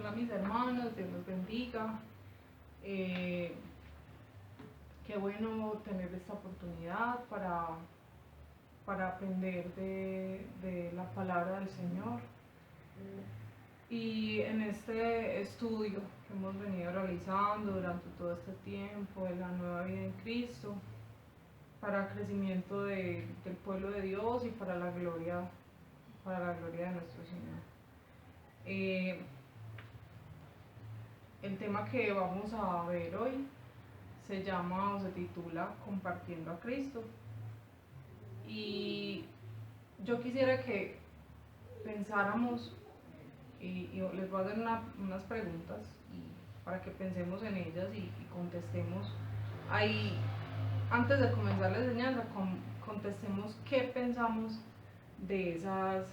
Hola mis hermanos, Dios los bendiga. Qué bueno tener esta oportunidad para aprender de la palabra del Señor. Y en este estudio que hemos venido realizando durante todo este tiempo de la nueva vida en Cristo, para crecimiento del pueblo de Dios y para la gloria de nuestro Señor. El tema que vamos a ver hoy se llama o se titula Compartiendo a Cristo. Y yo quisiera que pensáramos, y les voy a hacer unas preguntas para que pensemos en ellas y contestemos. Ahí, antes de comenzar la enseñanza, contestemos qué pensamos de esas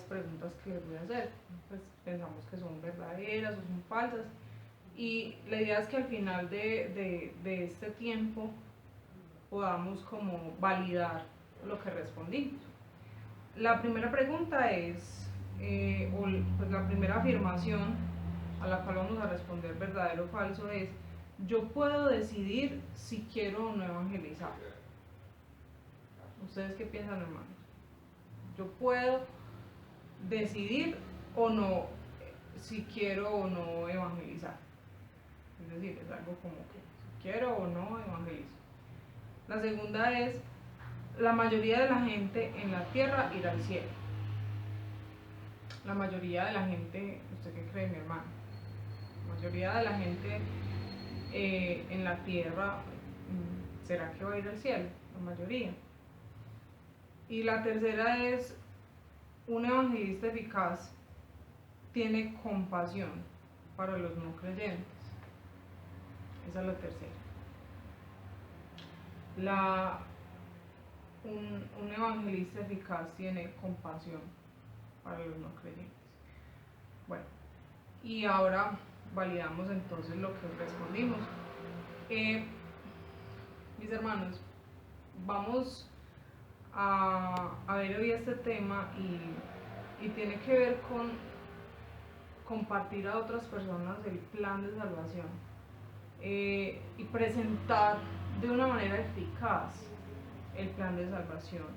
preguntas que les voy a hacer. Pues pensamos que son verdaderas o son falsas. Y la idea es que al final de este tiempo podamos como validar lo que respondimos. La primera pregunta es, pues la primera afirmación a la cual vamos a responder verdadero o falso es: yo puedo decidir si quiero o no evangelizar. ¿Ustedes qué piensan, hermanos? Yo puedo decidir o no si quiero o no evangelizar. Es decir, es algo como que si quiero o no evangelizo. La segunda es: la mayoría de la gente en la tierra irá al cielo. La mayoría de la gente, ¿usted qué cree, mi hermano? La mayoría de la gente en la tierra, ¿será que va a ir al cielo? La mayoría. Y la tercera es: un evangelista eficaz tiene compasión para los no creyentes. Esa es la tercera. Un evangelista eficaz tiene compasión para los no creyentes. Bueno, y ahora validamos entonces lo que respondimos. Mis hermanos, vamos a ver hoy este tema y tiene que ver con compartir a otras personas el plan de salvación y presentar de una manera eficaz el plan de salvación,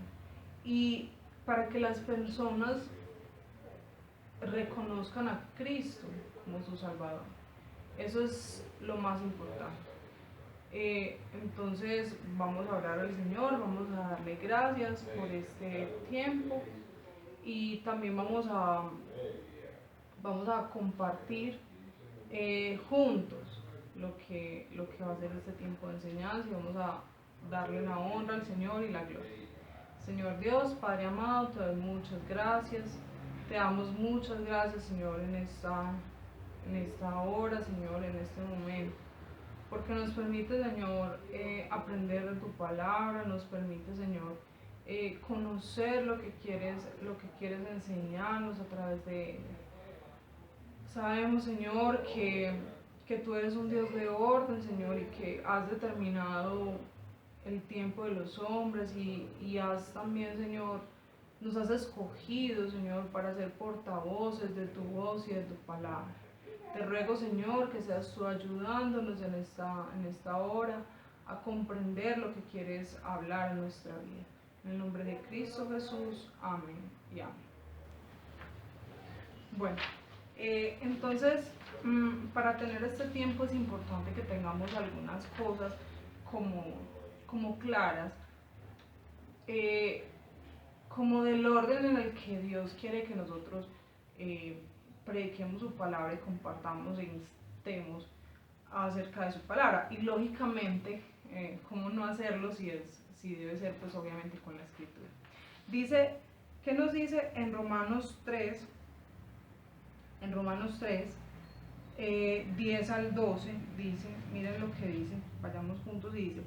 y para que las personas reconozcan a Cristo como su Salvador. Eso es lo más importante. Entonces vamos a orar al Señor, vamos a darle gracias por este tiempo y también vamos a compartir juntos lo que va a ser este tiempo de enseñanza, y vamos a darle la honra al Señor y la gloria. Señor Dios, Padre amado, te doy muchas gracias, te damos muchas gracias, Señor, en esta hora, Señor, en este momento, porque nos permite, Señor, aprender de tu palabra, nos permite, Señor, conocer lo que quieres enseñarnos a través de ella. Sabemos, Señor, que tú eres un Dios de orden, Señor, y que has determinado el tiempo de los hombres y has también, Señor, nos has escogido, Señor, para ser portavoces de tu voz y de tu palabra. Te ruego, Señor, que seas tú ayudándonos en esta hora a comprender lo que quieres hablar en nuestra vida. En el nombre de Cristo Jesús, amén y amén. Bueno, entonces, para tener este tiempo es importante que tengamos algunas cosas como claras, como del orden en el que Dios quiere que nosotros prediquemos su palabra y compartamos e instemos acerca de su palabra. Y lógicamente, ¿cómo no hacerlo si debe ser pues obviamente con la escritura? ¿Qué nos dice en Romanos 3? En Romanos 3, 10 al 12, dice, miren lo que dice, vayamos juntos, y dice: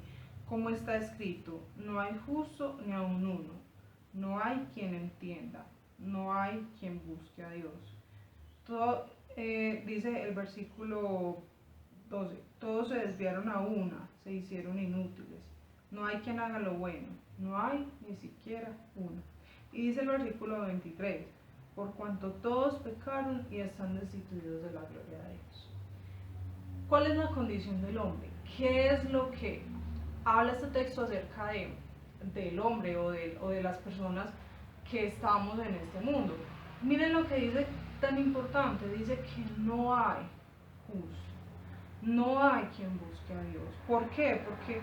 como está escrito, no hay justo ni aun uno, no hay quien entienda, no hay quien busque a Dios. Dice el versículo 12, todos se desviaron a una, se hicieron inútiles, no hay quien haga lo bueno, no hay ni siquiera uno. Y dice el versículo 23, por cuanto todos pecaron y están destituidos de la gloria de Dios. ¿Cuál es la condición del hombre? ¿Qué es lo que habla este texto acerca del hombre o de las personas que estamos en este mundo? Miren lo que dice tan importante, dice que no hay justo, no hay quien busque a Dios. ¿Por qué? Porque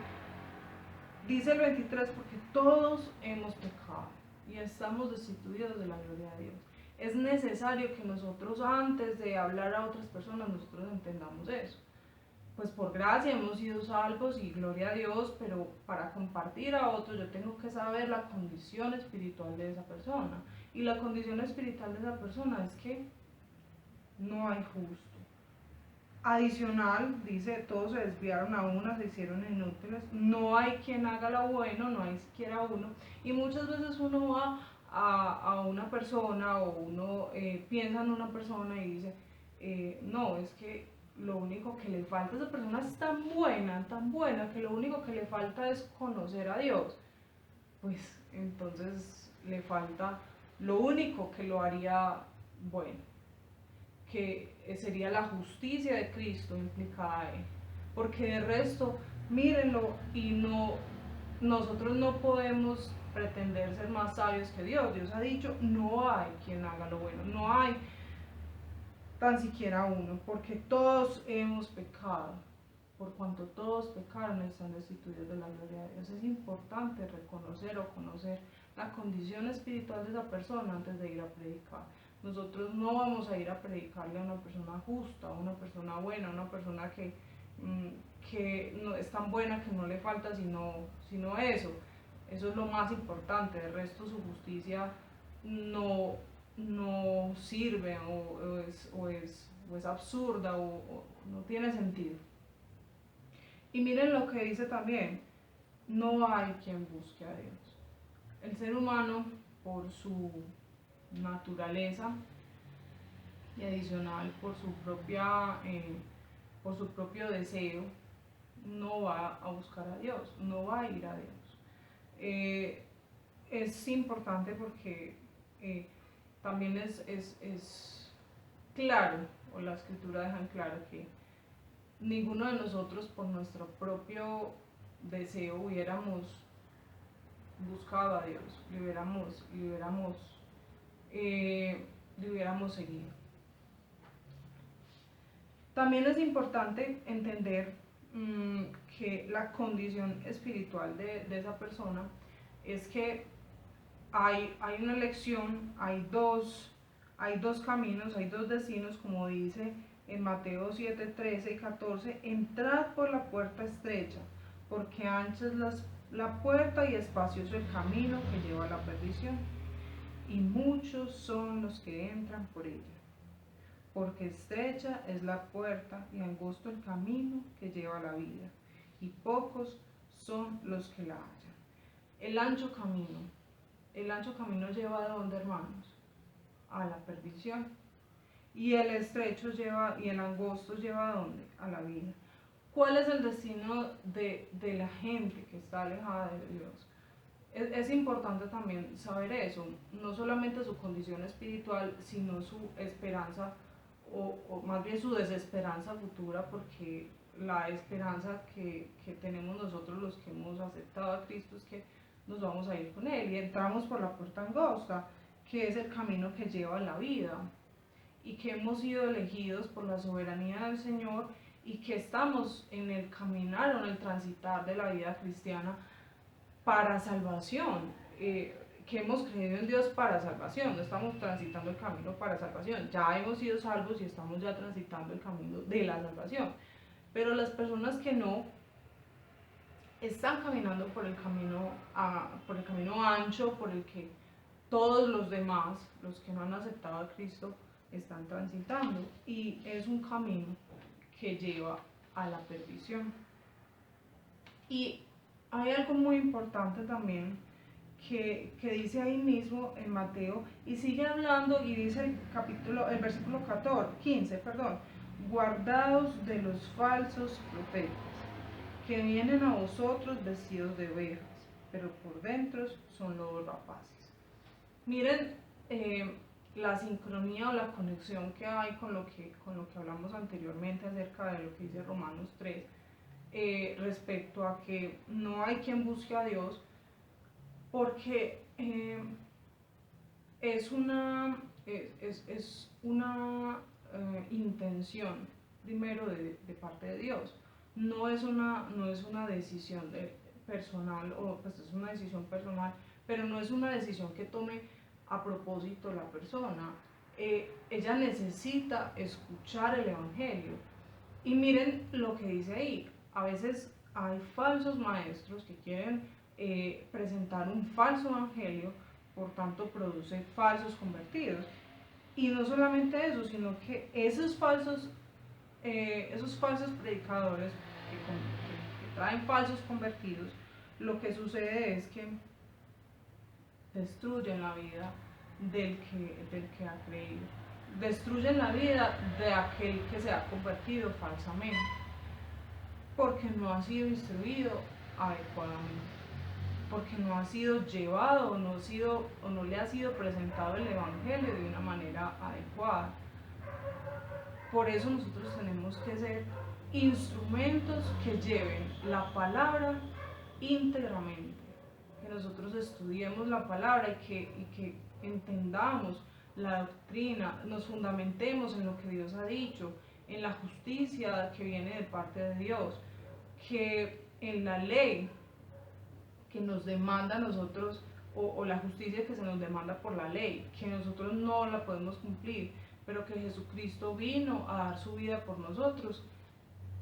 dice el 23, porque todos hemos pecado y estamos destituidos de la gloria de Dios. Es necesario que nosotros, antes de hablar a otras personas, nosotros entendamos eso. Pues por gracia hemos sido salvos y gloria a Dios, pero para compartir a otros yo tengo que saber la condición espiritual de esa persona. Y la condición espiritual de esa persona es que no hay justo. Adicional, dice, todos se desviaron a una, se hicieron inútiles, no hay quien haga lo bueno, no hay siquiera uno. Y muchas veces uno va a una persona o uno piensa en una persona y dice, no, es que lo único que le falta a esa persona es tan buena, que lo único que le falta es conocer a Dios. Pues entonces le falta lo único que lo haría bueno, que sería la justicia de Cristo implicada en él. Porque de resto, mírenlo, y nosotros no podemos pretender ser más sabios que Dios. Dios ha dicho, no hay quien haga lo bueno, no hay tan siquiera uno, porque todos hemos pecado. Por cuanto todos pecaron, están destituidos de la gloria de Dios. Es importante reconocer o conocer la condición espiritual de esa persona antes de ir a predicar. Nosotros no vamos a ir a predicarle a una persona justa, a una persona buena, a una persona que no es tan buena que no le falta sino eso. Eso es lo más importante. De resto, su justicia no sirve o es absurda o no tiene sentido. Y miren lo que dice también, no hay quien busque a Dios. El ser humano, por su naturaleza y adicional por su propio deseo, no va a buscar a Dios, no va a ir a Dios. Es importante porque también es claro, o la escritura deja claro que ninguno de nosotros por nuestro propio deseo hubiéramos buscado a Dios, le hubiéramos seguido. También es importante entender que la condición espiritual de esa persona es que hay una elección, hay dos caminos, hay dos destinos, como dice en Mateo 7, 13 y 14, entrad por la puerta estrecha, porque ancha es la puerta y espacioso el camino que lleva a la perdición, y muchos son los que entran por ella. Porque estrecha es la puerta y angosto el camino que lleva a la vida, y pocos son los que la hallan. El ancho camino lleva ¿a dónde, hermanos? A la perdición. Y el estrecho y el angosto lleva ¿a dónde? A la vida. ¿Cuál es el destino de la gente que está alejada de Dios? Es importante también saber eso, no solamente su condición espiritual, sino su esperanza o más bien su desesperanza futura, porque la esperanza que tenemos nosotros los que hemos aceptado a Cristo es que nos vamos a ir con Él y entramos por la puerta angosta, que es el camino que lleva a la vida, y que hemos sido elegidos por la soberanía del Señor y que estamos en el caminar o en el transitar de la vida cristiana para salvación, que hemos creído en Dios para salvación, no estamos transitando el camino para salvación, ya hemos sido salvos y estamos ya transitando el camino de la salvación, pero las personas que no están caminando por el camino ancho, por el que todos los demás, los que no han aceptado a Cristo, están transitando, y es un camino que lleva a la perdición. Y hay algo muy importante también que dice ahí mismo en Mateo, y sigue hablando y dice el versículo 15, guardaos de los falsos profetas, que vienen a vosotros vestidos de ovejas, pero por dentro son lobos rapaces. Miren, la sincronía o la conexión que hay con lo que hablamos anteriormente acerca de lo que dice Romanos 3, respecto a que no hay quien busque a Dios, porque es una, intención primero de parte de Dios. No es una decisión personal, o pues es una decisión personal, pero no es una decisión que tome a propósito la persona. Ella necesita escuchar el Evangelio. Y miren lo que dice ahí. A veces hay falsos maestros que quieren presentar un falso evangelio, por tanto produce falsos convertidos. Y no solamente eso, sino que esos falsos predicadores que traen falsos convertidos, lo que sucede es que destruyen la vida del que ha creído, destruyen la vida de aquel que se ha convertido falsamente, porque no ha sido instruido adecuadamente, porque no ha sido llevado o no le ha sido presentado el Evangelio de una manera adecuada. Por eso nosotros tenemos que ser instrumentos que lleven la palabra íntegramente, que nosotros estudiemos la palabra y que entendamos la doctrina, nos fundamentemos en lo que Dios ha dicho, en la justicia que viene de parte de Dios, que en la ley que nos demanda a nosotros, o la justicia que se nos demanda por la ley, que nosotros no la podemos cumplir, pero que Jesucristo vino a dar su vida por nosotros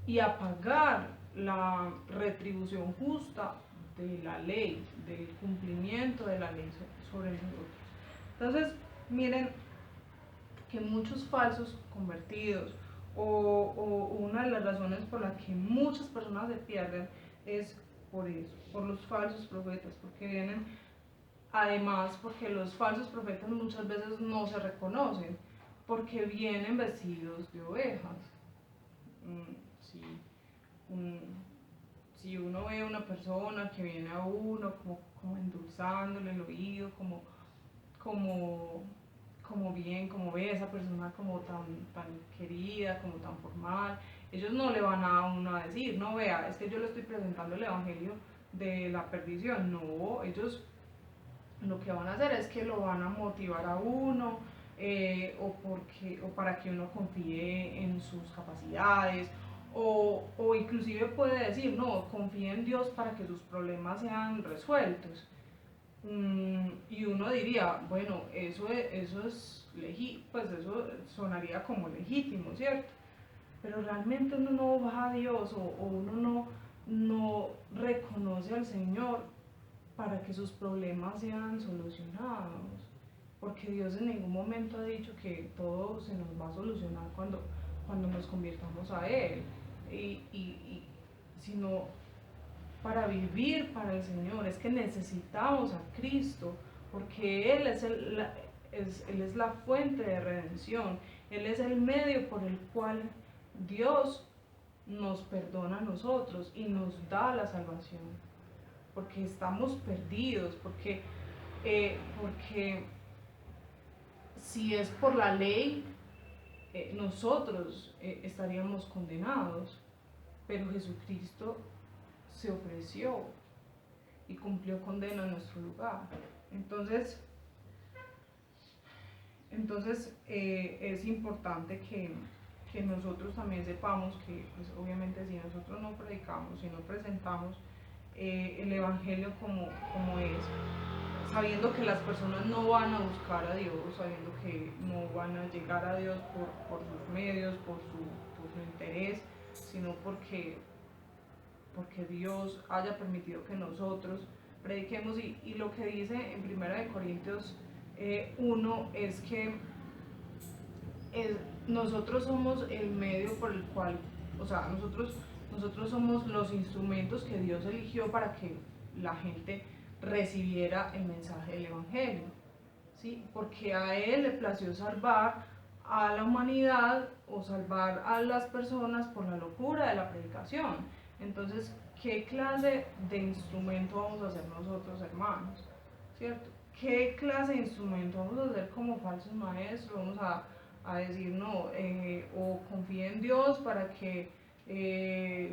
y a pagar la retribución justa de la ley, del cumplimiento de la ley sobre nosotros. Entonces, miren que muchos falsos convertidos, o una de las razones por las que muchas personas se pierden es por eso, por los falsos profetas, porque vienen, además, porque los falsos profetas muchas veces no se reconocen, porque vienen vestidos de ovejas. Si uno ve a una persona que viene a uno como endulzándole el oído, como bien, como ve a esa persona como tan querida, como tan formal, ellos no le van a uno a decir, no, vea, es que yo le estoy presentando el evangelio de la perdición. No, ellos lo que van a hacer es que lo van a motivar a uno, o para que uno confíe en sus capacidades, o inclusive puede decir, no, confíe en Dios para que sus problemas sean resueltos. Y uno diría, bueno, eso sonaría como legítimo, ¿cierto? Pero realmente uno no va a Dios, o uno no reconoce al Señor para que sus problemas sean solucionados, porque Dios en ningún momento ha dicho que todo se nos va a solucionar cuando nos convirtamos a Él, sino para vivir para el Señor. Es que necesitamos a Cristo, porque Él es la fuente de redención, Él es el medio por el cual Dios nos perdona a nosotros y nos da la salvación, porque estamos perdidos, porque si es por la ley, nosotros estaríamos condenados, pero Jesucristo se ofreció y cumplió condena en nuestro lugar. Entonces es importante que nosotros también sepamos que, pues, obviamente, si nosotros no predicamos, si no presentamos el Evangelio como es, sabiendo que las personas no van a buscar a Dios, sabiendo que no van a llegar a Dios por sus medios, por su interés, sino porque Dios haya permitido que nosotros prediquemos. Y lo que dice en 1 Corintios 1 es que nosotros somos el medio por el cual, o sea, nosotros somos los instrumentos que Dios eligió para que la gente recibiera el mensaje del Evangelio, ¿sí? Porque a Él le plació salvar a la humanidad, o salvar a las personas por la locura de la predicación. Entonces, ¿qué clase de instrumento vamos a ser nosotros, hermanos? ¿Cierto? ¿qué clase de instrumento? Vamos a ser como falsos maestros, vamos a decir no, o confíe en Dios para que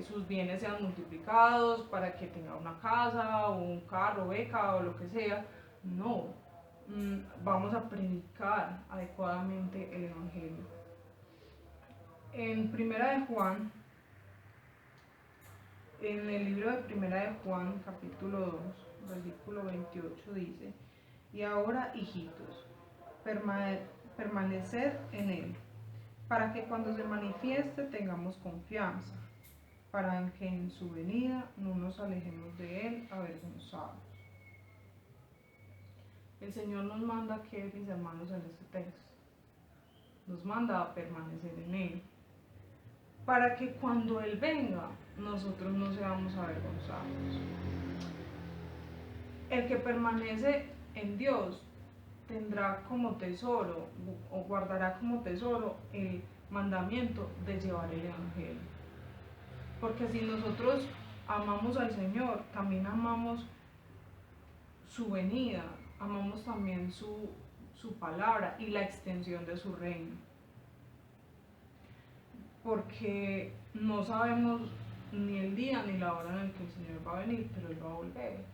sus bienes sean multiplicados, para que tenga una casa o un carro, beca o lo que sea. No, vamos a predicar adecuadamente el Evangelio. En Primera de Juan, en el libro de Primera de Juan, capítulo 2, versículo 28 dice: y ahora, hijitos, permaneced en él, para que cuando se manifieste tengamos confianza, para que en su venida no nos alejemos de él avergonzados. El Señor nos manda que, mis hermanos, en este texto, nos manda a permanecer en él, para que cuando él venga, nosotros no seamos avergonzados. El que permanece en Dios tendrá como tesoro o guardará como tesoro el mandamiento de llevar el Evangelio. Porque si nosotros amamos al Señor, también amamos su venida, amamos también su palabra y la extensión de su reino. Porque no sabemos ni el día ni la hora en el que el Señor va a venir, pero Él va a volver.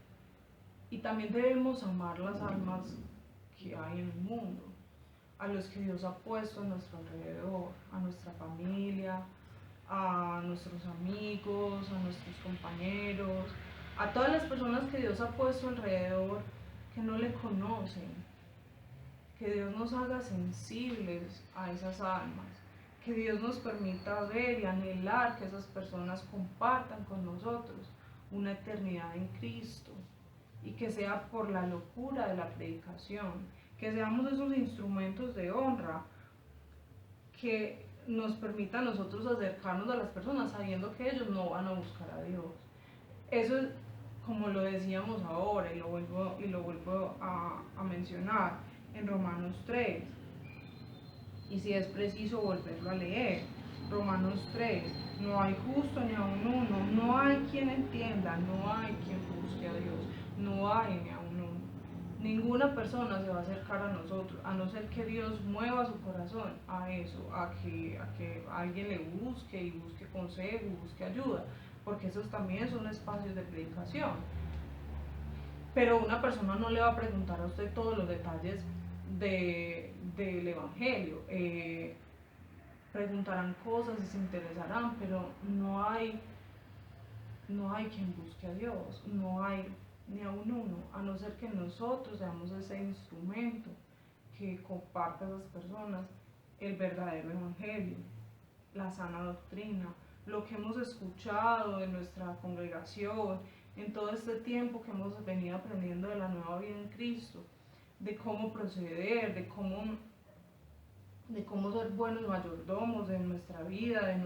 Y también debemos amar las almas que hay en el mundo, a los que Dios ha puesto a nuestro alrededor, a nuestra familia, a nuestros amigos, a nuestros compañeros, a todas las personas que Dios ha puesto alrededor que no le conocen. Que Dios nos haga sensibles a esas almas, que Dios nos permita ver y anhelar que esas personas compartan con nosotros una eternidad en Cristo, y que sea por la locura de la predicación, que seamos esos instrumentos de honra que nos permita a nosotros acercarnos a las personas sabiendo que ellos no van a buscar a Dios. Eso es como lo decíamos ahora y lo vuelvo a mencionar en Romanos 3, y si es preciso volverlo a leer. Romanos 3: no hay justo ni aun uno, no hay quien entienda, no hay quien busque a Dios, no hay ni aun uno. Ninguna persona se va a acercar a nosotros, a no ser que Dios mueva su corazón a eso, a que alguien le busque y busque consejo y busque ayuda, porque esos también son espacios de predicación. Pero una persona no le va a preguntar a usted todos los detalles del Evangelio. Preguntarán cosas y se interesarán, pero no hay quien busque a Dios, no hay ni aun uno, a no ser que nosotros seamos ese instrumento que comparta a esas personas el verdadero Evangelio, la sana doctrina, lo que hemos escuchado de nuestra congregación en todo este tiempo que hemos venido aprendiendo de la nueva vida en Cristo, de cómo proceder, de cómo ser buenos mayordomos de nuestra vida, de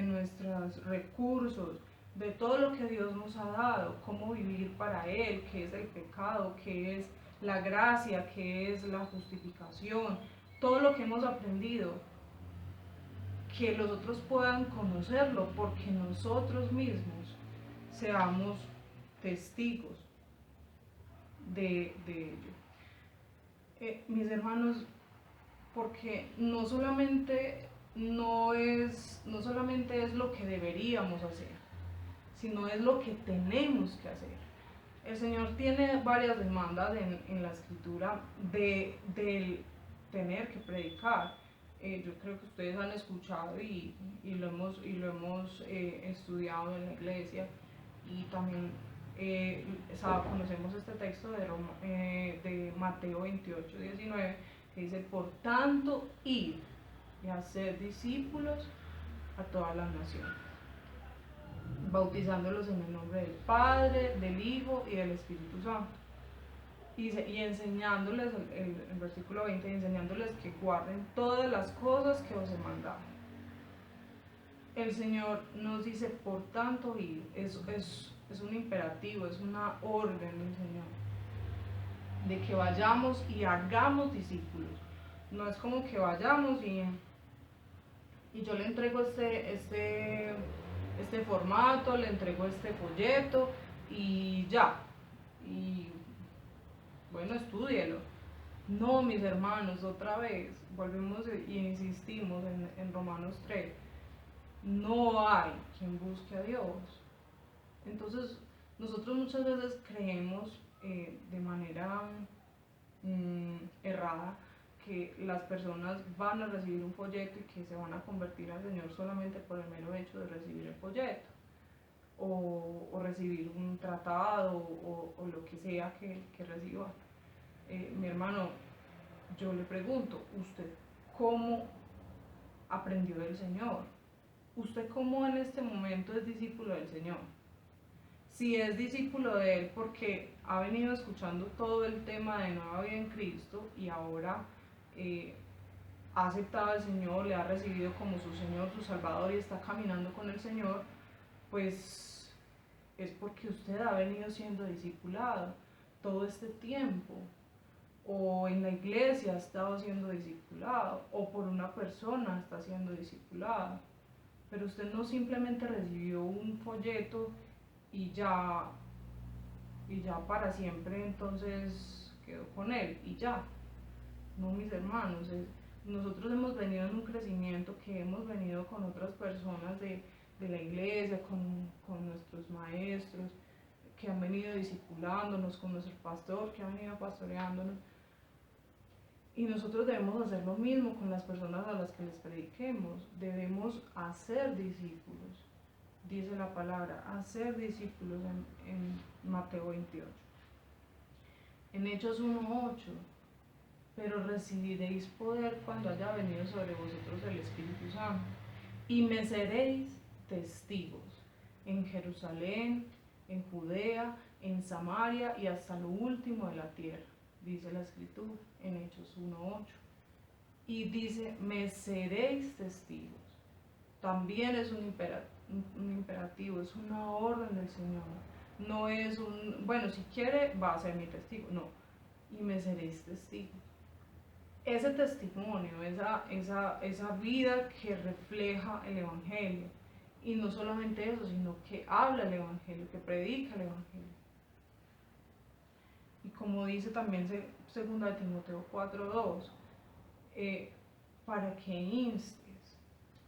nuestros recursos, de todo lo que Dios nos ha dado, cómo vivir para Él, qué es el pecado, qué es la gracia, qué es la justificación, todo lo que hemos aprendido, que los otros puedan conocerlo, porque nosotros mismos seamos testigos de ello. Mis hermanos, porque no solamente es lo que deberíamos hacer, sino es lo que tenemos que hacer. El Señor tiene varias demandas en la Escritura del tener que predicar. Yo creo que ustedes han escuchado y lo hemos estudiado en la iglesia, y también conocemos este texto de Mateo 28, 19, que dice: por tanto, id y hacer discípulos a todas las naciones, bautizándolos en el nombre del Padre, del Hijo y del Espíritu Santo. Y enseñándoles, el versículo 20, enseñándoles que guarden todas las cosas que os he mandado. El Señor nos dice, por tanto, ir. Es un imperativo, es una orden del Señor, de que vayamos y hagamos discípulos. No es como que vayamos y yo le entrego este formato, le entrego este folleto y ya. Y bueno, estúdielo. No, mis hermanos, otra vez, volvemos y insistimos en Romanos 3, no hay quien busque a Dios. Entonces, nosotros muchas veces creemos de manera errada que las personas van a recibir un folleto y que se van a convertir al Señor solamente por el mero hecho de recibir el folleto o recibir un tratado o lo que sea que reciban. Mi hermano, yo le pregunto, ¿usted cómo aprendió del Señor? ¿Usted cómo en este momento es discípulo del Señor? Si es discípulo de Él porque ha venido escuchando todo el tema de nueva vida en Cristo y ahora ha aceptado al Señor, le ha recibido como su Señor, su Salvador y está caminando con el Señor, pues es porque usted ha venido siendo discipulado todo este tiempo, o en la iglesia ha estado siendo discipulado, o por una persona está siendo discipulado, pero usted no simplemente recibió un folleto y ya para siempre entonces quedó con él y ya. No, mis hermanos, nosotros hemos venido en un crecimiento que hemos venido con otras personas de la iglesia, con nuestros maestros, que han venido discipulándonos, con nuestro pastor que ha venido pastoreándonos. Y nosotros debemos hacer lo mismo con las personas a las que les prediquemos. Debemos hacer discípulos, dice la palabra, hacer discípulos en Mateo 28. En Hechos 1:8, pero recibiréis poder cuando haya venido sobre vosotros el Espíritu Santo, y me seréis testigos en Jerusalén, en Judea, en Samaria y hasta lo último de la tierra, dice la Escritura en Hechos 1:8. Y dice, me seréis testigos. También es un imperativo, es una orden del Señor. No es bueno, si quiere va a ser mi testigo, no. Y me seréis testigos. Ese testimonio, esa vida que refleja el Evangelio. Y no solamente eso, sino que habla el Evangelio, que predica el Evangelio. Y como dice también 2 Timoteo 4:2, para que instes,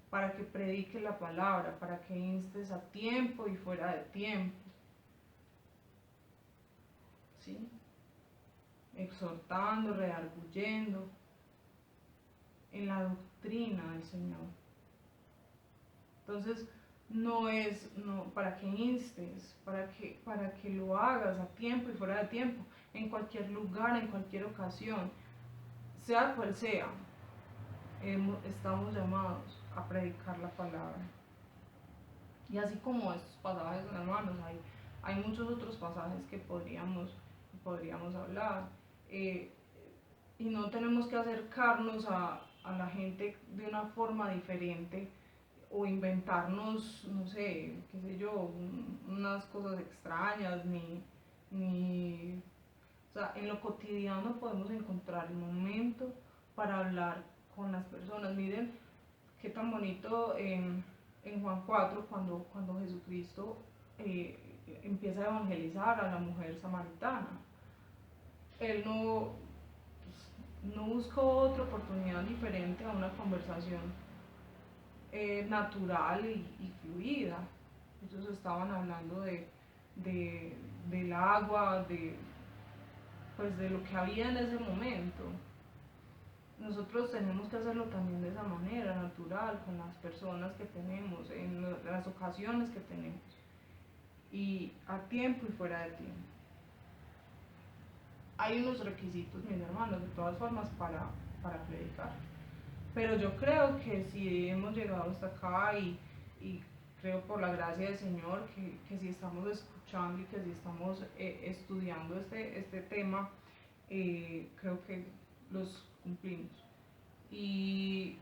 para que predique la palabra, para que instes a tiempo y fuera de tiempo. ¿Sí? Exhortando, redarguyendo en la doctrina del Señor. Entonces, no para que instes, para que lo hagas a tiempo y fuera de tiempo, en cualquier lugar, en cualquier ocasión, sea cual sea, estamos llamados a predicar la palabra. Y así como estos pasajes, hermanos, hay muchos otros pasajes que podríamos hablar. Y no tenemos que acercarnos a la gente de una forma diferente o inventarnos, no sé, qué sé yo, unas cosas extrañas, o sea, en lo cotidiano podemos encontrar el momento para hablar con las personas. Miren qué tan bonito en Juan 4, cuando Jesucristo empieza a evangelizar a la mujer samaritana. Él no buscó otra oportunidad diferente a una conversación natural y fluida. Ellos estaban hablando del agua, de lo que había en ese momento. Nosotros tenemos que hacerlo también de esa manera, natural, con las personas que tenemos, en las ocasiones que tenemos, y a tiempo y fuera de tiempo. Hay unos requisitos, mis hermanos, de todas formas, para predicar. Pero yo creo que si hemos llegado hasta acá y creo por la gracia del Señor que si estamos escuchando y que si estamos estudiando este tema, creo que los cumplimos. Y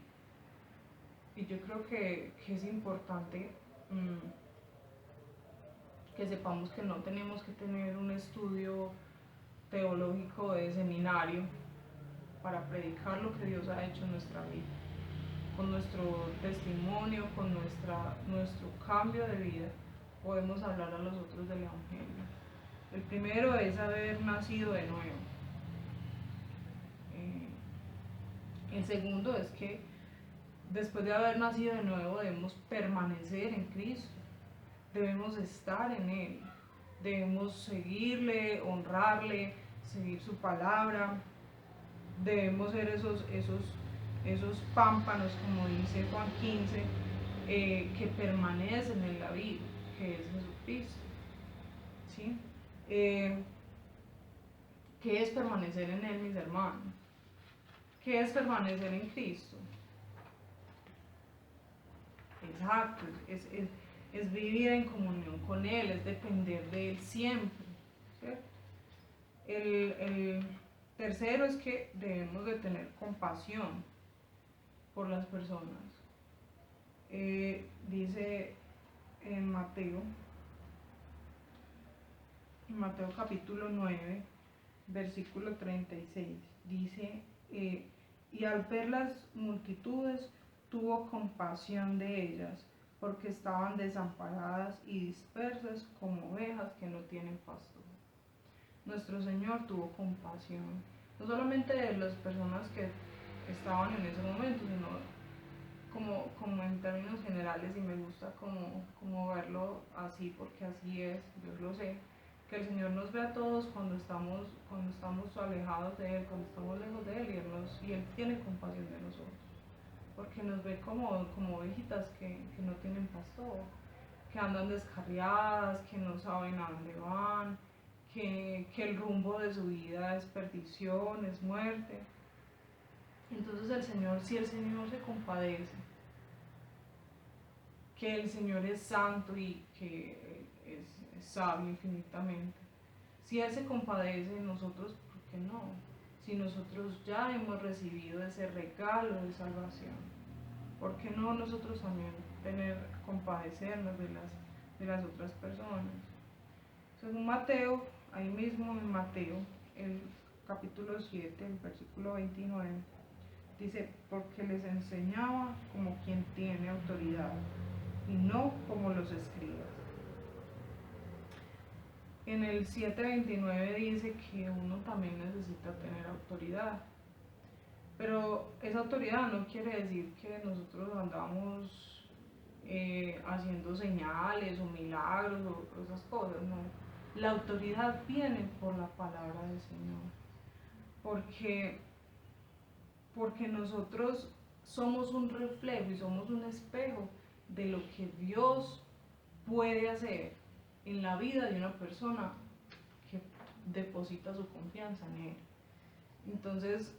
yo creo que es importante que sepamos que no tenemos que tener un estudio teológico de seminario para predicar lo que Dios ha hecho en nuestra vida, con nuestro testimonio, con nuestro cambio de vida, podemos hablar a los otros del Evangelio. El primero es haber nacido de nuevo. El segundo es que después de haber nacido de nuevo debemos permanecer en Cristo, debemos estar en Él, debemos seguirle, honrarle, seguir su palabra, debemos ser esos pámpanos, como dice Juan 15, que permanecen en la vida, que es Jesucristo. ¿Sí? ¿Qué es permanecer en Él, mis hermanos? ¿Qué es permanecer en Cristo? Exacto, es vivir en comunión con Él, es depender de Él siempre. ¿Cierto? El tercero es que debemos de tener compasión por las personas. Dice en Mateo capítulo 9, versículo 36, dice, y al ver las multitudes tuvo compasión de ellas, porque estaban desamparadas y dispersas como ovejas que no tienen pastor. Nuestro Señor tuvo compasión, no solamente de las personas que estaban en ese momento, sino como en términos generales, y me gusta como verlo así, porque así es, yo lo sé, que el Señor nos ve a todos cuando estamos alejados de Él, cuando estamos lejos de Él, y Él tiene compasión de nosotros, porque nos ve como ovejitas que no tienen pastor, que andan descarriadas, que no saben a dónde van, que el rumbo de su vida es perdición, es muerte. Entonces si el Señor se compadece, que el Señor es santo y que es sabio infinitamente, si Él se compadece de nosotros, ¿por qué no? Si nosotros ya hemos recibido ese regalo de salvación, ¿por qué no nosotros también compadecernos de las otras personas? Según Mateo, ahí mismo en Mateo, el capítulo 7, el versículo 29, dice, porque les enseñaba como quien tiene autoridad y no como los escribas. En el 7:29 dice que uno también necesita tener autoridad, pero esa autoridad no quiere decir que nosotros andamos haciendo señales o milagros o esas cosas, no. La autoridad viene por la palabra del Señor, porque nosotros somos un reflejo y somos un espejo de lo que Dios puede hacer en la vida de una persona que deposita su confianza en Él. Entonces,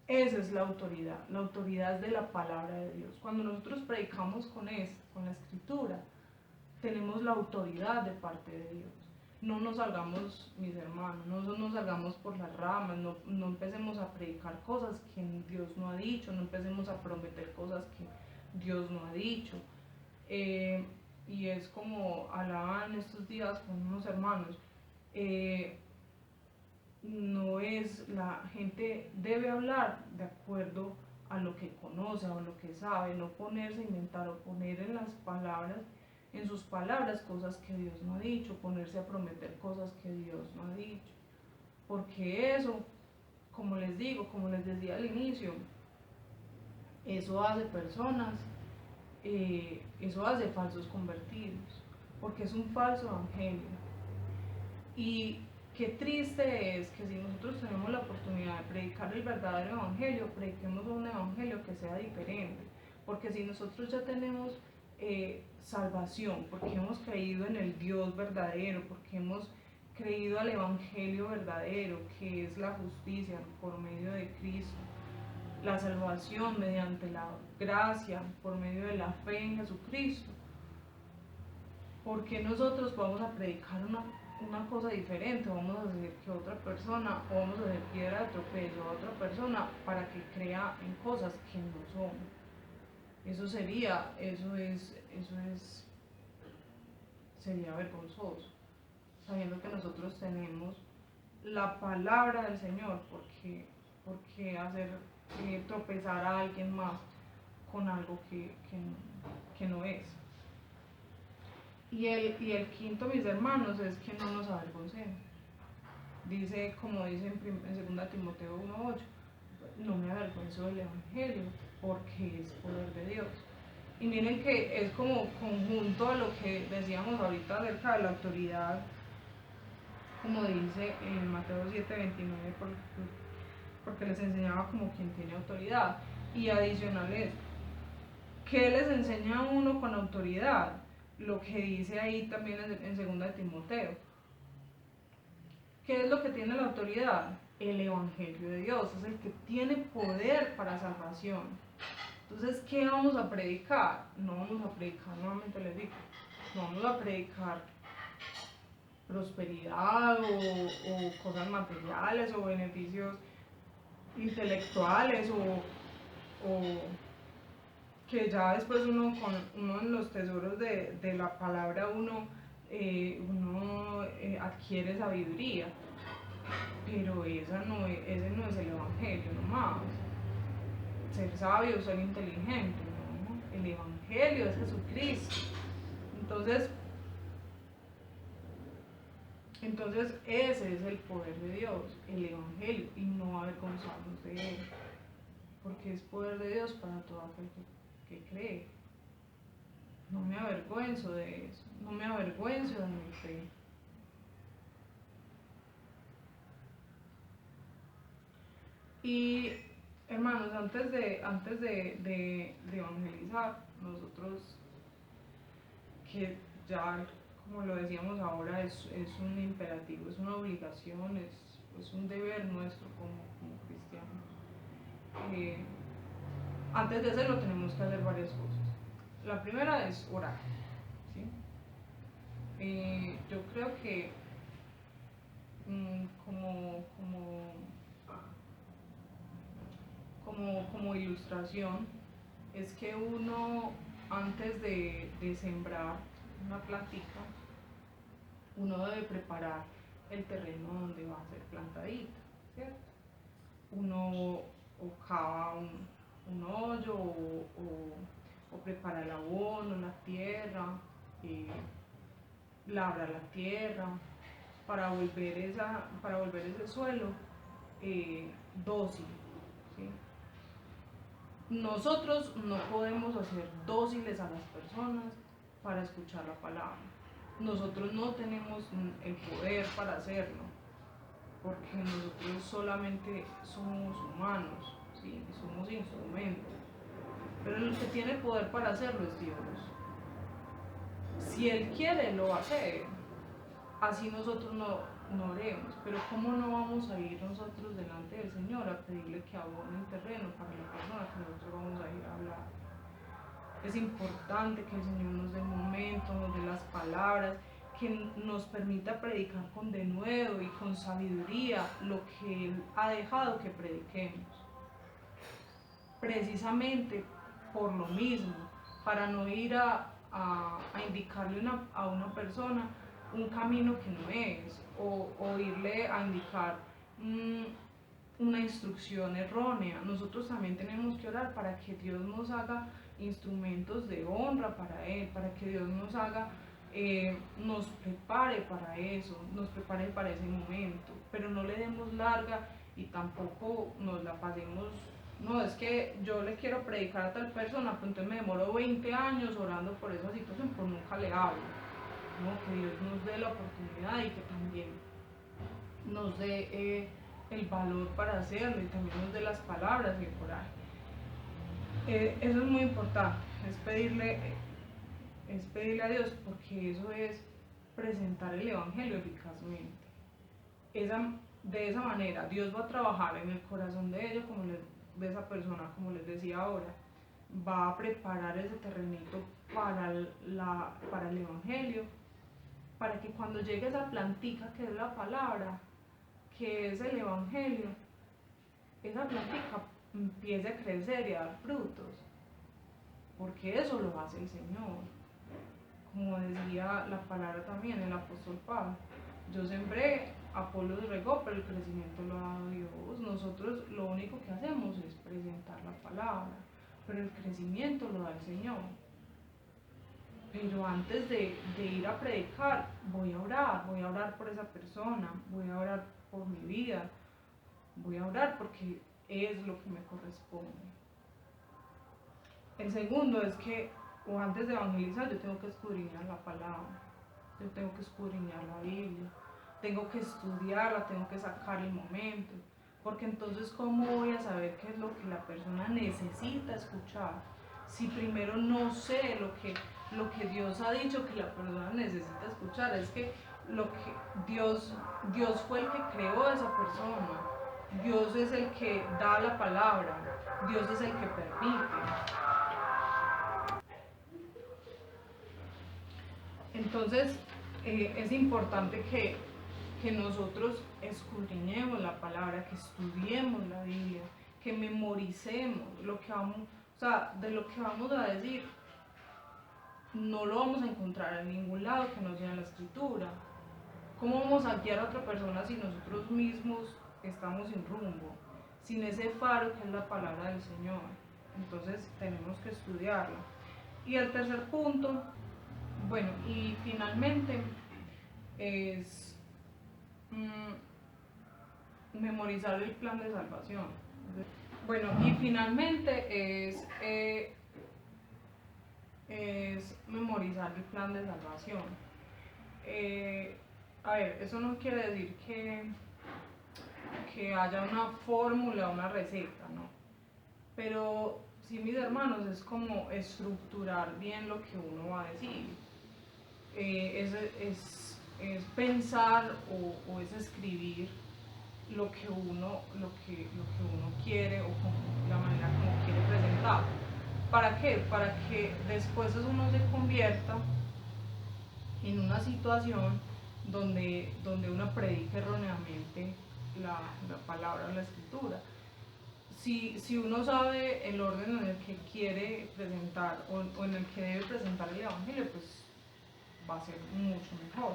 esa es la autoridad es de la palabra de Dios. Cuando nosotros predicamos con la escritura, tenemos la autoridad de parte de Dios. No nos salgamos, mis hermanos, no nos salgamos por las ramas, no empecemos a predicar cosas que Dios no ha dicho, no empecemos a prometer cosas que Dios no ha dicho. Y es como hablaban estos días con unos hermanos, la gente debe hablar de acuerdo a lo que conoce o lo que sabe, no ponerse a inventar o poner en sus palabras cosas que Dios no ha dicho, ponerse a prometer cosas que Dios no ha dicho, porque eso, como les digo, como les decía al inicio, eso hace personas, eso hace falsos convertidos, porque es un falso evangelio. Y qué triste es que si nosotros tenemos la oportunidad de predicar el verdadero evangelio, prediquemos un evangelio que sea diferente, porque si nosotros ya tenemos salvación, porque hemos creído en el Dios verdadero, porque hemos creído al evangelio verdadero, que es la justicia por medio de Cristo, la salvación mediante la gracia por medio de la fe en Jesucristo, porque nosotros vamos a predicar una cosa diferente, vamos a hacer que otra persona, o vamos a hacer piedra de tropiezo a otra persona para que crea en cosas que no son? Sería vergonzoso, sabiendo que nosotros tenemos la palabra del Señor, porque hacer tropezar a alguien más con algo que no es. Y el quinto, mis hermanos, es que no nos avergoncemos. Como dice en 2 Timoteo 1:8, no me avergüenzo del Evangelio, porque es poder de Dios. Y miren que es como conjunto a lo que decíamos ahorita acerca de la autoridad, como dice en Mateo 7:29, porque les enseñaba como quien tiene autoridad. Y adicional es, ¿qué les enseña a uno con autoridad? Lo que dice ahí también en 2 de Timoteo. ¿Qué es lo que tiene la autoridad? El Evangelio de Dios, es el que tiene poder para salvación. Entonces, ¿qué vamos a predicar? No vamos a predicar, nuevamente les digo, no vamos a predicar prosperidad o cosas materiales o beneficios intelectuales o que ya después uno en los tesoros de la palabra uno adquiere sabiduría, pero ese no es el Evangelio nomás. Ser sabio, ser inteligente, ¿no? El Evangelio es Jesucristo. Entonces ese es el poder de Dios, el Evangelio, y no avergonzarnos de él, porque es poder de Dios para todo aquel que cree. No me avergüenzo de eso, no me avergüenzo de mi fe. Y hermanos, antes de evangelizar, nosotros, que ya como lo decíamos ahora, es un imperativo, es una obligación, es un deber nuestro como cristianos. Antes de hacerlo tenemos que hacer varias cosas. La primera es orar, ¿sí? Yo creo que como ilustración, es que uno, antes de sembrar una plantica, uno debe preparar el terreno donde va a ser plantadita, ¿cierto? Uno o cava un hoyo o prepara el abono, la tierra, labra la tierra para volver ese suelo dócil, ¿sí? Nosotros no podemos hacer dóciles a las personas para escuchar la palabra. Nosotros no tenemos el poder para hacerlo, porque nosotros solamente somos humanos, ¿sí? Somos instrumentos. Pero el que tiene poder para hacerlo es Dios. Si Él quiere, lo va a hacer. Así nosotros no oremos, pero ¿cómo no vamos a ir nosotros delante del Señor a pedirle que abone el terreno para la persona que nosotros vamos a ir a hablar? Es importante que el Señor nos dé el momento, nos dé las palabras, que nos permita predicar con denuedo y con sabiduría lo que Él ha dejado que prediquemos. Precisamente por lo mismo, para no ir a indicarle a una persona un camino que no es, o irle a indicar una instrucción errónea. Nosotros también tenemos que orar para que Dios nos haga instrumentos de honra para Él, para que Dios nos haga, nos prepare para eso, nos prepare para ese momento, pero no le demos larga y tampoco nos la pasemos. No, es que yo le quiero predicar a tal persona, pero entonces me demoro 20 años orando por esa situación, pero nunca le hablo. No, que Dios nos dé la oportunidad y que también nos dé el valor para hacerlo y también nos dé las palabras y el coraje. Eso es muy importante, es pedirle a Dios, porque eso es presentar el Evangelio eficazmente. De esa manera Dios va a trabajar en el corazón de ellos, de esa persona, como les decía ahora, va a preparar ese terrenito para el Evangelio, para que cuando llegue esa plantica que es la palabra, que es el Evangelio, esa plantica empiece a crecer y a dar frutos, porque eso lo hace el Señor. Como decía la palabra también, el apóstol Pablo: yo sembré, Apolos regó, pero el crecimiento lo ha dado Dios. Nosotros lo único que hacemos es presentar la palabra, pero el crecimiento lo da el Señor. Pero antes de ir a predicar, voy a orar por esa persona, voy a orar por mi vida, voy a orar porque es lo que me corresponde. El segundo es que, o antes de evangelizar, yo tengo que escudriñar la palabra, yo tengo que escudriñar la Biblia, tengo que estudiarla, tengo que sacar el momento, porque entonces ¿cómo voy a saber qué es lo que la persona necesita escuchar? Si primero no sé lo que Dios ha dicho que la persona necesita escuchar, es que lo que Dios fue el que creó a esa persona, Dios es el que da la palabra, Dios es el que permite. Entonces, es importante que nosotros escudriñemos la palabra, que estudiemos la Biblia, que memoricemos lo que vamos, o sea, de lo que vamos a decir, no lo vamos a encontrar en ningún lado que no sea en la Escritura. ¿Cómo vamos a guiar a otra persona si nosotros mismos estamos sin rumbo, sin ese faro que es la palabra del Señor? Entonces tenemos que estudiarla. Y el tercer punto, bueno, y finalmente es memorizar el plan de salvación. Bueno, y finalmente es memorizar el plan de salvación. A ver, eso no quiere decir que haya una fórmula, una receta, ¿no? Pero sí, mis hermanos, es como estructurar bien lo que uno va a decir. Es pensar o es escribir lo que uno quiere o la manera como quiere presentar. ¿Para qué? Para que después uno se convierta en una situación donde uno predique erróneamente la palabra o la escritura. Si uno sabe el orden en el que quiere presentar o en el que debe presentar el evangelio, pues va a ser mucho mejor.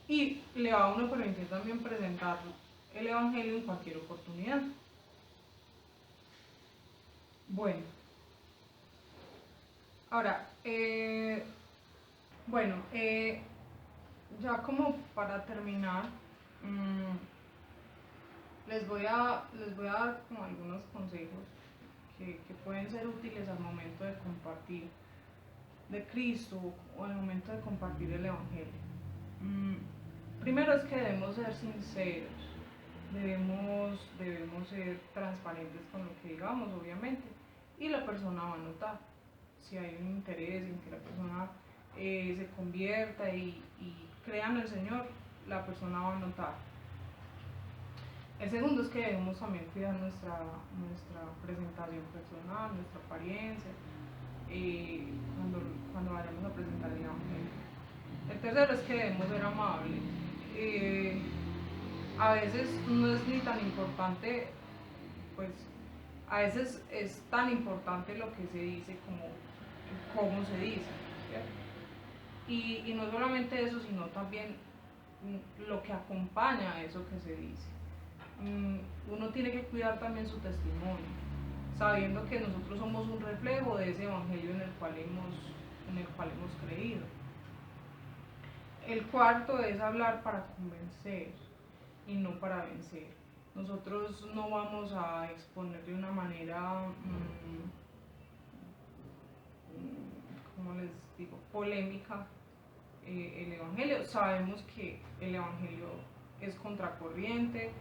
Y le va a uno permitir también presentar el evangelio en cualquier oportunidad. Bueno, ahora, bueno, ya como para terminar, les voy a dar como algunos consejos que pueden ser útiles al momento de compartir de Cristo o al momento de compartir el evangelio. Primero es que debemos ser sinceros, debemos ser transparentes con lo que digamos, obviamente, y la persona va a notar si hay un interés en que la persona se convierta y crea en el Señor, la persona va a notar. El segundo es que debemos también cuidar nuestra presentación personal, nuestra apariencia, cuando vayamos a presentar el evangelio. El tercero es que debemos ser amables. A veces no es ni tan importante, pues a veces es tan importante lo que se dice como cómo se dice, ¿cierto? Y no solamente eso, sino también lo que acompaña a eso que se dice. Uno tiene que cuidar también su testimonio, sabiendo que nosotros somos un reflejo de ese evangelio en el cual hemos creído. El cuarto es hablar para convencer y no para vencer. Nosotros no vamos a exponer de una manera, ¿cómo les digo?, polémica el evangelio. Sabemos que el evangelio es contracorriente,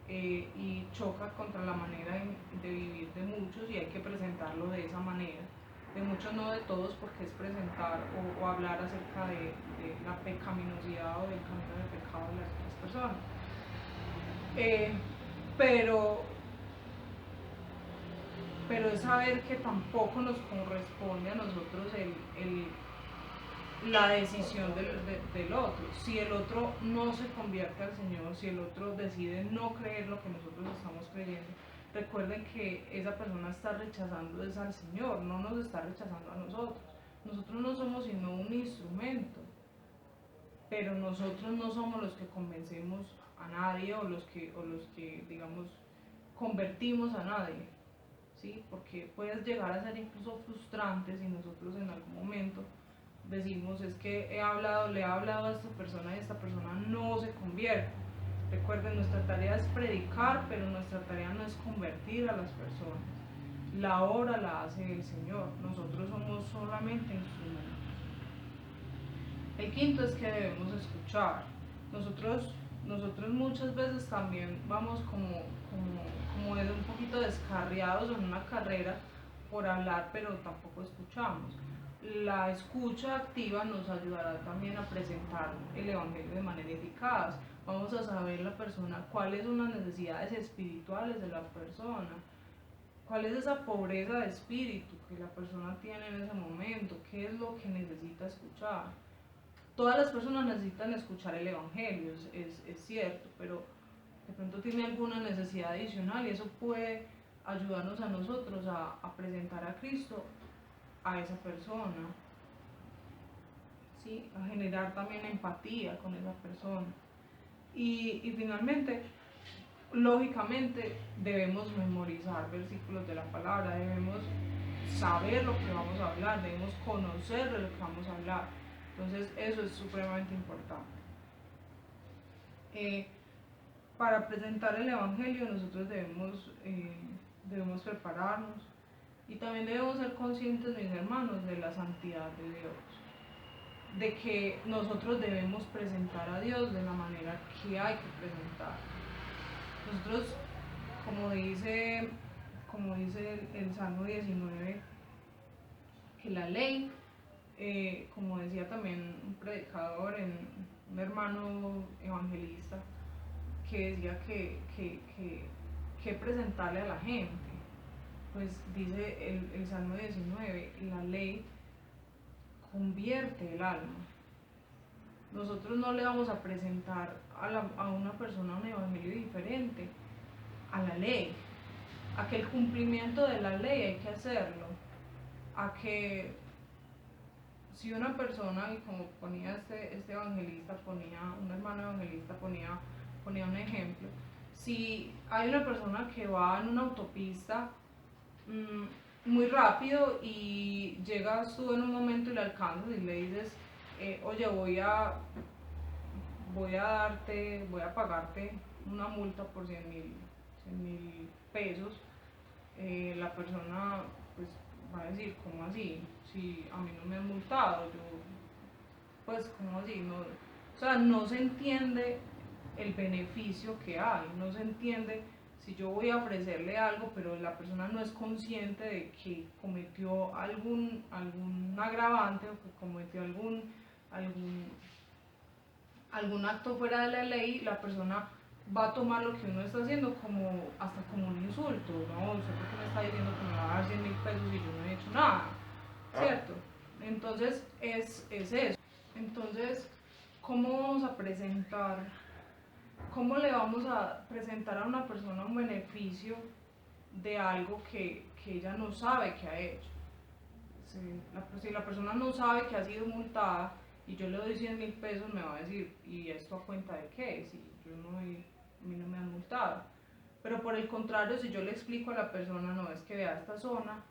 y choca contra la manera de vivir de muchos y hay que presentarlo de esa manera. De muchos, no de todos, porque es presentar o hablar acerca de la pecaminosidad o del camino de pecado de las otras personas. Pero es saber que tampoco nos corresponde a nosotros la decisión del otro. Si el otro no se convierte al Señor, si el otro decide no creer lo que nosotros estamos creyendo, recuerden que esa persona está rechazando al Señor, no nos está rechazando a nosotros. Nosotros no somos sino un instrumento, pero nosotros no somos los que convencemos a nadie o los que digamos, convertimos a nadie, ¿sí? Porque puede llegar a ser incluso frustrante si nosotros en algún momento decimos, es que le he hablado a esta persona y esta persona no se convierte. Recuerden, nuestra tarea es predicar, pero nuestra tarea no es convertir a las personas. La obra la hace el Señor, nosotros somos solamente instrumentos. El quinto es que debemos escuchar. Nosotros muchas veces también vamos como de un poquito descarriados en una carrera por hablar, pero tampoco escuchamos. La escucha activa nos ayudará también a presentar el Evangelio de manera eficaz. Vamos a saber la persona cuáles son las necesidades espirituales de la persona, cuál es esa pobreza de espíritu que la persona tiene en ese momento, qué es lo que necesita escuchar. Todas las personas necesitan escuchar el Evangelio, es cierto, pero de pronto tiene alguna necesidad adicional y eso puede ayudarnos a nosotros a presentar a Cristo a esa persona, ¿sí? A generar también empatía con esa persona. Y finalmente, lógicamente, debemos memorizar versículos de la palabra, debemos saber lo que vamos a hablar, debemos conocer de lo que vamos a hablar. Entonces, eso es supremamente importante. Para presentar el Evangelio, nosotros debemos prepararnos y también debemos ser conscientes, mis hermanos, de la santidad de Dios, de que nosotros debemos presentar a Dios de la manera que hay que presentar. Nosotros, como dice el Salmo 19, que la ley, como decía también un predicador, un hermano evangelista, que decía que presentarle a la gente, pues dice el Salmo 19, la ley convierte el alma. Nosotros no le vamos a presentar a una persona un evangelio diferente a la ley, a que el cumplimiento de la ley hay que hacerlo, a que si una persona, y como ponía este evangelista, un hermano evangelista ponía un ejemplo, si hay una persona que va en una autopista muy rápido y llegas tú en un momento y le alcanzas y le dices, oye, voy a pagarte una multa por 100.000 pesos, la persona pues va a decir, ¿cómo así? Si a mí no me han multado, pues ¿cómo así? No, o sea, no se entiende el beneficio que hay, no se entiende si yo voy a ofrecerle algo, pero la persona no es consciente de que cometió algún agravante o que cometió algún acto fuera de la ley, la persona va a tomar lo que uno está haciendo hasta como un insulto. No, usted por qué me está diciendo que me va a dar 100.000 pesos y yo no he hecho nada, ¿cierto? Entonces es eso. Entonces, ¿cómo vamos a presentar? ¿Cómo le vamos a presentar a una persona un beneficio de algo que ella no sabe que ha hecho? Si la persona no sabe que ha sido multada y yo le doy 100.000 pesos, me va a decir, ¿y esto a cuenta de qué? Si a mí no me han multado. Pero por el contrario, si yo le explico a la persona, no, es que vea, esta zona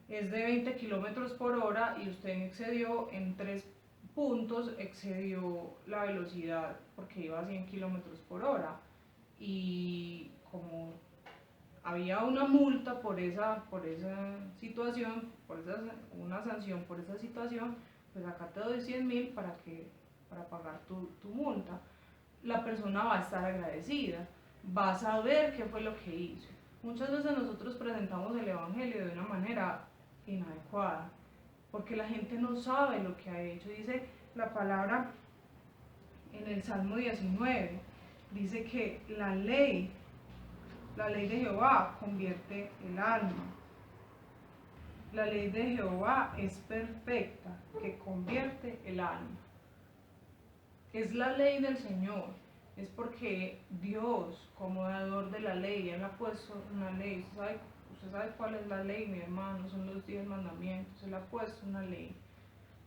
es de 20 kilómetros por hora y usted excedió en 3 puntos, excedió la velocidad porque iba a 100 kilómetros por hora. Y como había una multa por esa situación, una sanción por esa situación, pues acá te doy 100.000 para pagar tu multa. La persona va a estar agradecida, va a saber qué fue lo que hizo. Muchas veces nosotros presentamos el Evangelio de una manera inadecuada, porque la gente no sabe lo que ha hecho. Dice la palabra en el Salmo 19, dice que la ley de Jehová convierte el alma. La ley de Jehová es perfecta, que convierte el alma. Es la ley del Señor. Es porque Dios, como dador de la ley, Él ha puesto una ley. Usted sabe cuál es la ley, mi hermano, son los 10 mandamientos. Él ha puesto una ley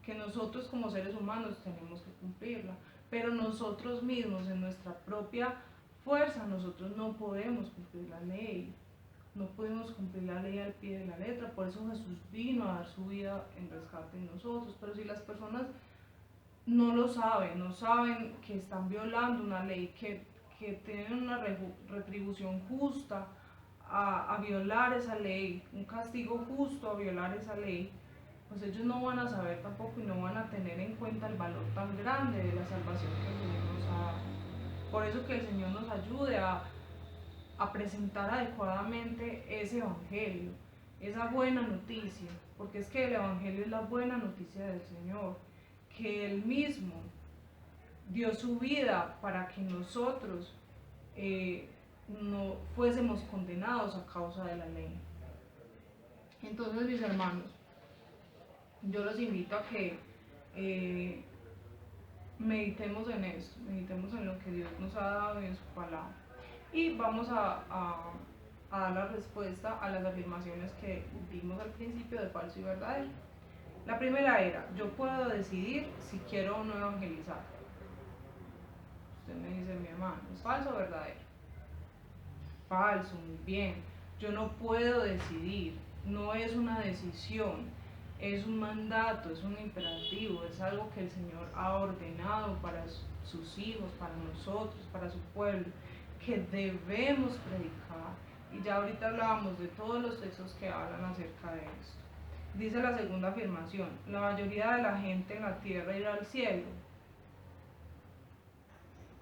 que nosotros como seres humanos tenemos que cumplirla. Pero nosotros mismos, en nuestra propia fuerza, nosotros no podemos cumplir la ley. No podemos cumplir la ley al pie de la letra. Por eso Jesús vino a dar su vida en rescate de nosotros. Pero si las personas no lo saben, no saben que están violando una ley, que que tienen una retribución justa a violar esa ley, un castigo justo a violar esa ley, pues ellos no van a saber tampoco y no van a tener en cuenta el valor tan grande de la salvación que el Señor nos ha dado. Por eso que el Señor nos ayude a presentar adecuadamente ese evangelio, esa buena noticia, porque es que el evangelio es la buena noticia del Señor, que Él mismo dio su vida para que nosotros no fuésemos condenados a causa de la ley. Entonces, mis hermanos, yo los invito a que meditemos en esto, meditemos en lo que Dios nos ha dado en su palabra. Y vamos a dar la respuesta a las afirmaciones que dimos al principio de falso y verdadero. La primera era: yo puedo decidir si quiero o no evangelizar. Usted me dice, mi hermano, ¿es falso o verdadero? Falso, muy bien. Yo no puedo decidir, no es una decisión, es un mandato, es un imperativo, es algo que el Señor ha ordenado para sus hijos, para nosotros, para su pueblo, que debemos predicar. Y ya ahorita hablábamos de todos los textos que hablan acerca de esto. Dice la segunda afirmación: la mayoría de la gente en la tierra irá al cielo.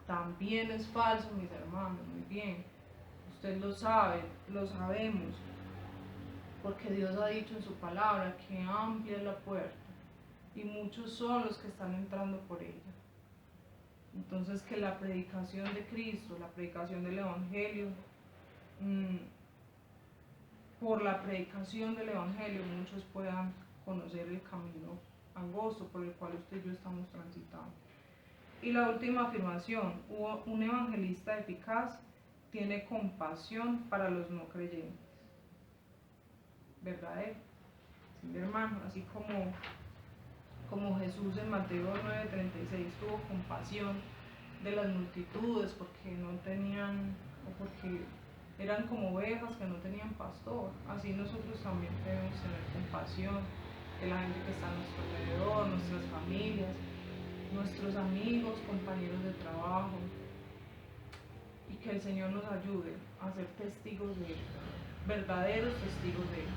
También es falso, mis hermanos, muy bien. Usted lo sabe, lo sabemos, porque Dios ha dicho en su palabra que amplia es la puerta y muchos son los que están entrando por ella. Entonces, que la predicación de Cristo, la predicación del Evangelio, por la predicación del Evangelio muchos puedan conocer el camino angosto por el cual usted y yo estamos transitando. Y la última afirmación: un evangelista eficaz tiene compasión para los no creyentes. ¿Verdadero? Sí, mi hermano, así como Jesús en Mateo 9:36 tuvo compasión de las multitudes porque no tenían, o porque eran como ovejas que no tenían pastor, así nosotros también debemos tener compasión de la gente que está a nuestro alrededor, nuestras familias, nuestros amigos, compañeros de trabajo, y que el Señor nos ayude a ser testigos de Él, verdaderos testigos de Él.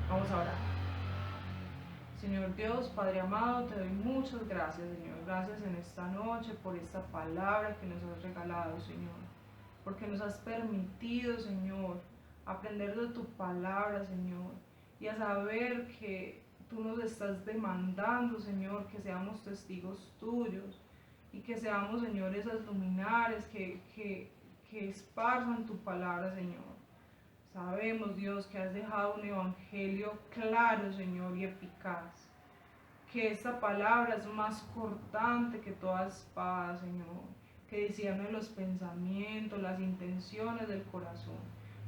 Vamos a orar. Señor Dios, Padre amado, te doy muchas gracias, Señor. Gracias en esta noche por esta palabra que nos has regalado, Señor. Porque nos has permitido, Señor, aprender de tu palabra, Señor. Y a saber que tú nos estás demandando, Señor, que seamos testigos tuyos. Y que seamos, Señor, esas luminares que esparzan tu palabra, Señor. Sabemos, Dios, que has dejado un evangelio claro, Señor, y eficaz. Que esta palabra es más cortante que toda espada, Señor. que discierne los pensamientos, las intenciones del corazón.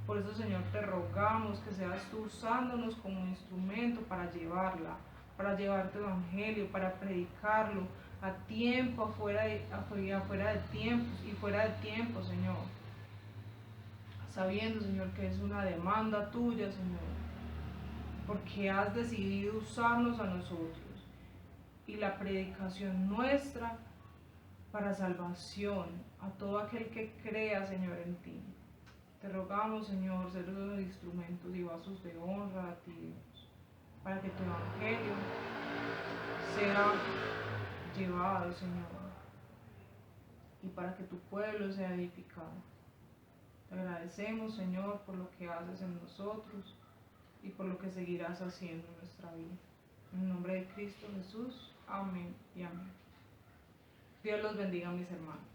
Por eso, Señor, te rogamos que seas tú usándonos como instrumento para llevar tu evangelio, para predicarlo a tiempo, afuera de tiempos y fuera de tiempo, Señor. Sabiendo, Señor, que es una demanda tuya, Señor, porque has decidido usarnos a nosotros y la predicación nuestra para salvación a todo aquel que crea, Señor, en ti. Te rogamos, Señor, ser unos instrumentos y vasos de honra a ti, Dios, para que tu evangelio sea llevado, Señor, y para que tu pueblo sea edificado. Te agradecemos, Señor, por lo que haces en nosotros y por lo que seguirás haciendo en nuestra vida. En el nombre de Cristo Jesús, amén y amén. Dios los bendiga, mis hermanos.